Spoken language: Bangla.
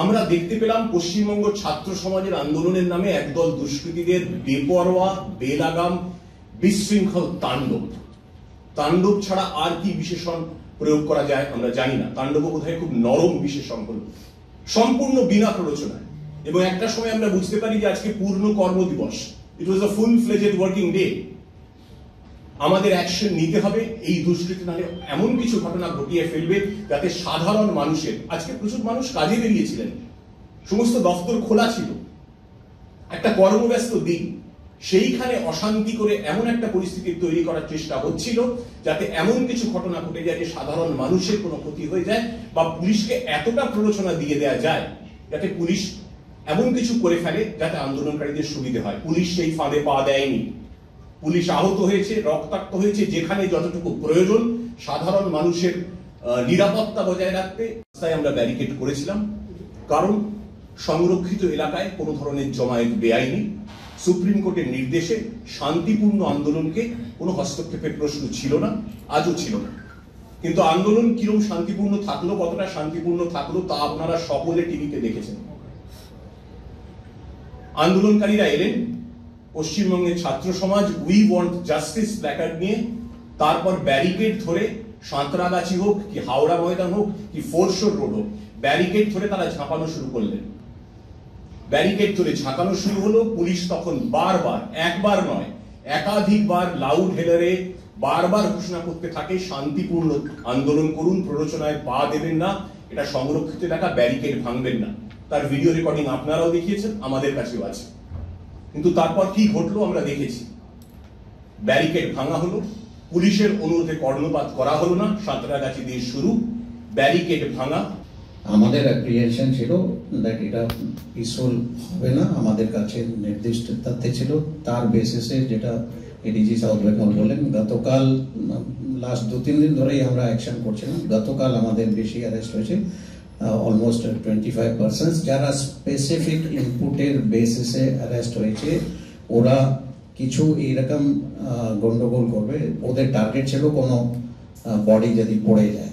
আমরা দেখতে পেলাম পশ্চিমবঙ্গ ছাত্র সমাজের আন্দোলনের নামে একদল দুষ্কৃতীদের বেপরোয়া বেলাগাম বিশৃঙ্খল তাণ্ডব ছাড়া আর কি বিশেষণ প্রয়োগ করা যায় আমরা জানি না। তাণ্ডব বোধহয় খুব নরম বিশেষণ হল, সম্পূর্ণ বিনা প্ররোচনায়। এবং একটা সময় আমরা বুঝতে পারি যে আজকে পূর্ণ কর্মদিবস, ইট ওয়াজ আ ফুল ফ্লেজেড ওয়ার্কিং ডে। আমাদের অ্যাকশন নিতে হবে। এই দুষ্কৃতি নালে এমন কিছু ঘটনা ঘটিয়ে ফেলবে যাতে সাধারণ মানুষের, আজকে প্রচুর মানুষ কাজে বেরিয়েছিলেন, সমস্ত দপ্তর খোলা ছিল, একটা কর্মব্যস্ত দিন, সেইখানে অশান্তি করে এমন একটা পরিস্থিতি তৈরি করার চেষ্টা হচ্ছিল যাতে এমন কিছু ঘটনা ঘটে যায় যে সাধারণ মানুষের কোনো ক্ষতি হয়ে যায়, বা পুলিশকে এতটা প্ররোচনা দিয়ে দেওয়া যায় যাতে পুলিশ এমন কিছু করে ফেলে যাতে আন্দোলনকারীদের সুবিধে হয়। পুলিশ সেই ফাঁদে পা দেয়নি। পুলিশ আহত হয়েছে, রক্তাক্ত হয়েছে, যেখানে যতটুকু প্রয়োজন সাধারণ মানুষের নিরাপত্তা বজায় রাখতে রাস্তায় আমরা ব্যারিকেড করেছিলাম। কারণ সংরক্ষিত এলাকায় কোনো ধরনের জমায়েত বেআইনি। সুপ্রিম কোর্টের নির্দেশে শান্তিপূর্ণ আন্দোলনকে কোনো হস্তক্ষেপের প্রশ্ন ছিল না, আজও ছিল না। কিন্তু আন্দোলন কিরকম শান্তিপূর্ণ থাকলো, কতটা শান্তিপূর্ণ থাকলো তা আপনারা সকলে টিভিতে দেখেছেন। আন্দোলনকারীরা এলেন, পশ্চিমবঙ্গের ছাত্র সমাজ উই ওয়ান্ট জাস্টিস প্ল্যাকার্ড নিয়ে, তারপর ব্যারিকেড ধরে সাঁতরাগাছি হোক কি হাওড়া ময়দান হোক কি ফোরশোর রোড হোক, ব্যারিকেড ধরে তারা ঝাঁপানো শুরু করলেন। ব্যারিকেড ধরে ঝাঁকানো শুরু হলো। পুলিশ তখন বারবার, একবার নয় একাধিকবার লাউড হেলারে বারবার ঘোষণা করতে থাকে শান্তিপূর্ণ আন্দোলন করুন, প্ররোচনায় পা দেবেন না, এটা সংরক্ষিত এলাকা, ব্যারিকেড ভাঙবেন না। তার ভিডিও রেকর্ডিং আপনারাও দেখিয়েছেন, আমাদের কাছেও আছে। কিন্তু তারপর কি ঘটলো আমরা দেখেছি। ব্যারিকেড ভাঙা হলো, পুলিশের অনুরোধে কর্ণপাত করা হলো না, সাঁতরাগাছি দিয়ে শুরু, ব্যারিকেড ভাঙা। আমাদের অ্যাপ্রিহেনশন ছিল দ্যাট এটা পিসফুল হবে না, আমাদের কাছে নির্দিষ্ট তথ্য ছিল, তার বেসিসে যেটা এডিজি সাউথ বেঙ্গল বলেন, গতকাল লাস্ট 2-3 দিন ধরেই আমরা অ্যাকশন করছিলাম। গতকাল আমাদের বেশি অ্যারেস্ট হয়েছে, অলমোস্ট 25 পার্সন্স, যারা স্পেসিফিক ইনপুটের বেসিসে অ্যারেস্ট হয়েছে। ওরা কিছু এইরকম গন্ডগোল করবে, ওদের টার্গেট ছিল কোনো বডি যদি পড়ে যায়।